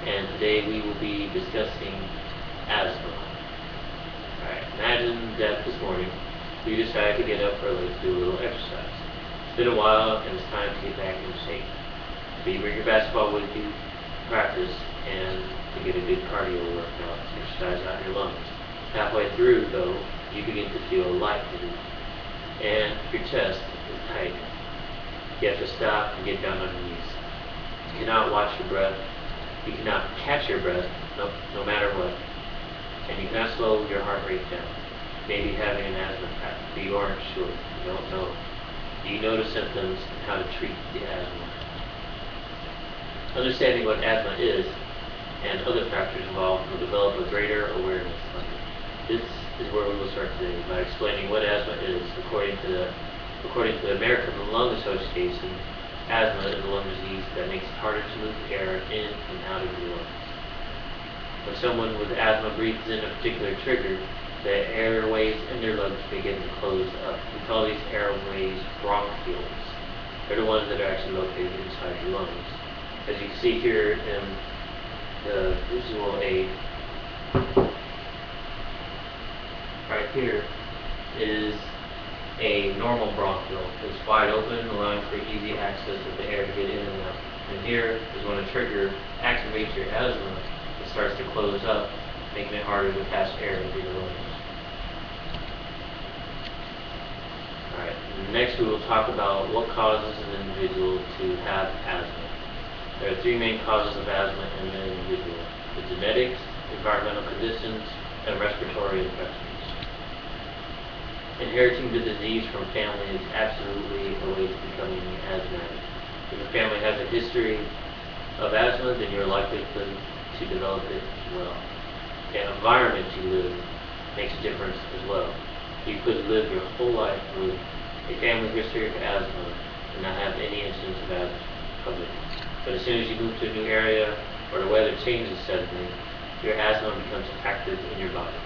and today we will be discussing asthma. Alright, imagine that this morning you decide to get up early to do a little exercise. It's been a while and it's time to get back in shape. So you bring your basketball with you, practice, and to get a good cardio workout, exercise out your lungs. Halfway through, though, you begin to feel lightheaded, and your chest is tight. You have to stop and get down on your knees. You cannot watch your breath. You cannot catch your breath, no matter what. And you cannot slow your heart rate down. Maybe having an asthma attack, but you aren't sure. You don't know. Do you know the symptoms and how to treat the asthma? Understanding what asthma is and other factors involved will develop a greater awareness of it. This is where we will start today by explaining what asthma is. According to the American Lung Association, asthma is a lung disease that makes it harder to move air in and out of your lungs. When someone with asthma breathes in a particular trigger, the airways in their lungs begin to close up. We call these airways bronchioles. They're the ones that are actually located inside your lungs. As you can see here in the visual aid, right here is a normal bronchiole. It's wide open, allowing for easy access of the air to get in and out. And here is when a trigger activates your asthma, it starts to close up, making it harder to pass air into your lungs. Alright, next we will talk about what causes an individual to have asthma. There are three main causes of asthma in an individual: the genetics, environmental conditions, and respiratory infections. Inheriting the disease from family is absolutely a way to becoming asthmatic. If your family has a history of asthma, then you're likely to develop it as well. The environment you live makes a difference as well. You could live your whole life with a family history of asthma and not have any incidence of asthma. But as soon as you move to a new area or the weather changes suddenly, your asthma becomes active in your body.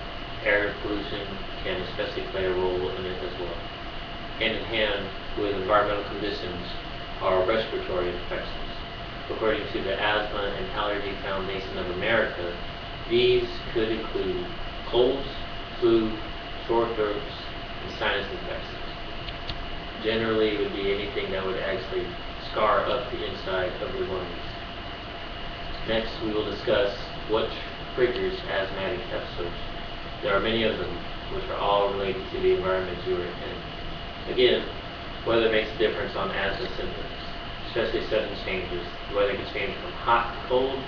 Air pollution can especially play a role in it as well. Hand in hand with environmental conditions are respiratory infections. According to the Asthma and Allergy Foundation of America, these could include colds, flu, sore throats, and sinus infections. Generally, it would be anything that would actually scar up the inside of your lungs. Next, we will discuss what triggers asthmatic episodes. There are many of them, which are all related to the environment you are in. Again, weather makes a difference on asthma symptoms, especially sudden changes. The weather can change from hot to cold,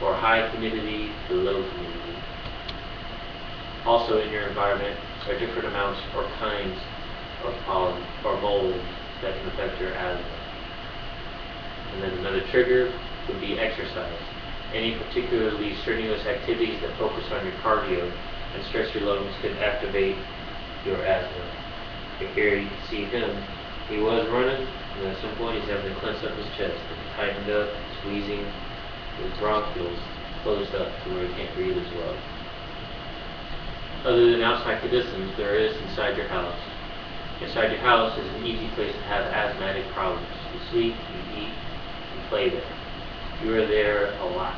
or high humidity to low humidity. Also in your environment are different amounts or kinds of pollen or mold that can affect your asthma. And then another trigger would be exercise. Any particularly strenuous activities that focus on your cardio and stress your lungs could activate your asthma. Here you can see him. He was running, and at some point he's having to clench up his chest. It's tightened up, it's wheezing, his bronchioles closed up to where he can't breathe as well. Other than outside conditions, there is inside your house. Inside your house is an easy place to have asthmatic problems. You sleep, you eat, you play there. You are there a lot.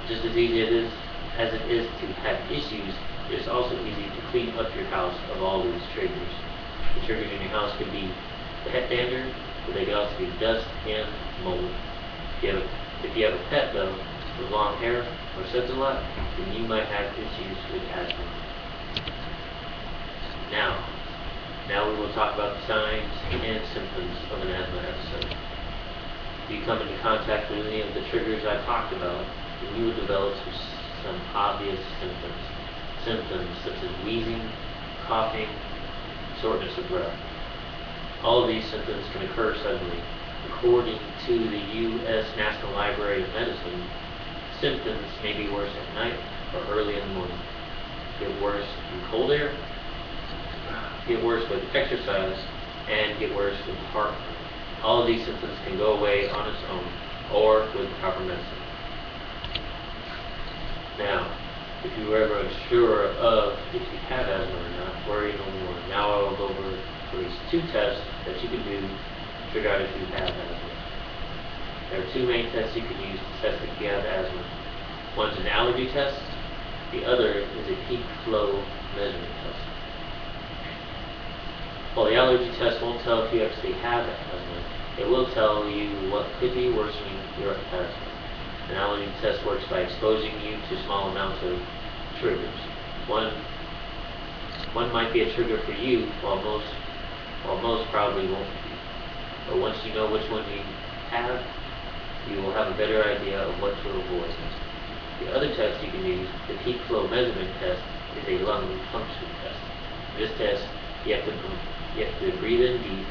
Just as easy as it is to have issues, it's also easy to clean up your house of all these triggers. The triggers in your house could be pet dander, but they could also be dust and mold. If you have a pet though, with long hair or such a lot, then you might have issues with asthma. Now we will talk about the signs and symptoms of an asthma episode. If you come into contact with any of the triggers I talked about, then you will develop some obvious symptoms. Symptoms such as wheezing, coughing, shortness of breath. All of these symptoms can occur suddenly. According to the U.S. National Library of Medicine, symptoms may be worse at night or early in the morning. Get worse in cold air, get worse with exercise, and get worse with heart. All of these symptoms can go away on its own or with proper medicine. Now, if you were ever unsure of if you have asthma or not, worry no more. Now I will go over at least 2 tests that you can do to figure out if you have asthma. There are 2 main tests you can use to test if you have asthma. One's an allergy test, the other is a peak flow measurement test. While the allergy test won't tell if you actually have asthma, it will tell you what could be worsening your asthma. An allergy test works by exposing you to small amounts of triggers. One might be a trigger for you, while most probably won't be. But once you know which one you have, you will have a better idea of what to avoid. The other test you can use, the peak flow measurement test, is a lung function test. In this test, you have to breathe in deep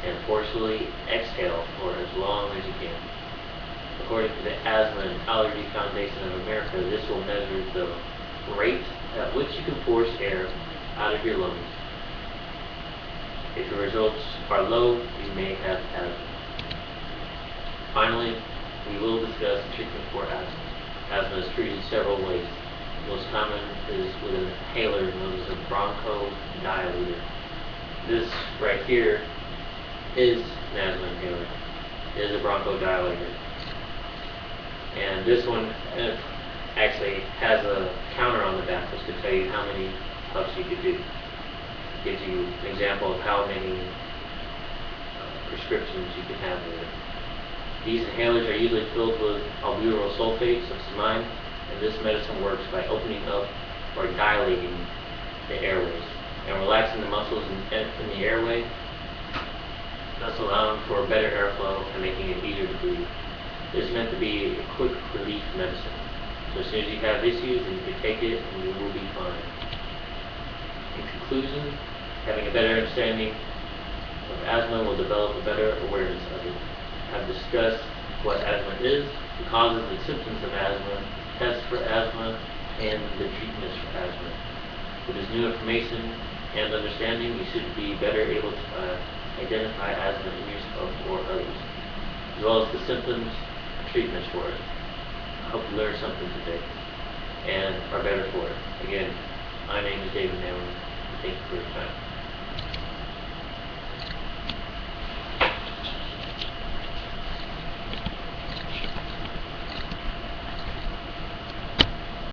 and forcefully exhale for as long as you can. According to the Asthma and Allergy Foundation of America, this will measure the rate at which you can force air out of your lungs. If the results are low, you may have asthma. Finally, we will discuss treatment for asthma. Asthma is treated several ways. The most common is with an inhaler known as a bronchodilator. This right here is an asthma inhaler. It is a bronchodilator. And this one actually has a counter on the back just to tell you how many puffs you could do. It gives you an example of how many prescriptions you can have with it. These inhalers are usually filled with albutyl sulfate, such as mine, and this medicine works by opening up or dilating the airways and relaxing the muscles in the airway, thus allowing for better airflow and making it easier to breathe. This is meant to be a quick relief medicine. So as soon as you have issues, then you can take it and you will be fine. In conclusion, having a better understanding of asthma will develop a better awareness of it. I've discussed what asthma is, the causes and symptoms of asthma, tests for asthma, and the treatments for asthma. With this new information and understanding, you should be better able to identify asthma in yourself or others, as well as the symptoms and treatments for it. I hope you learned something today and are better for it. Again, my name is David Naylor. Thank you for your time.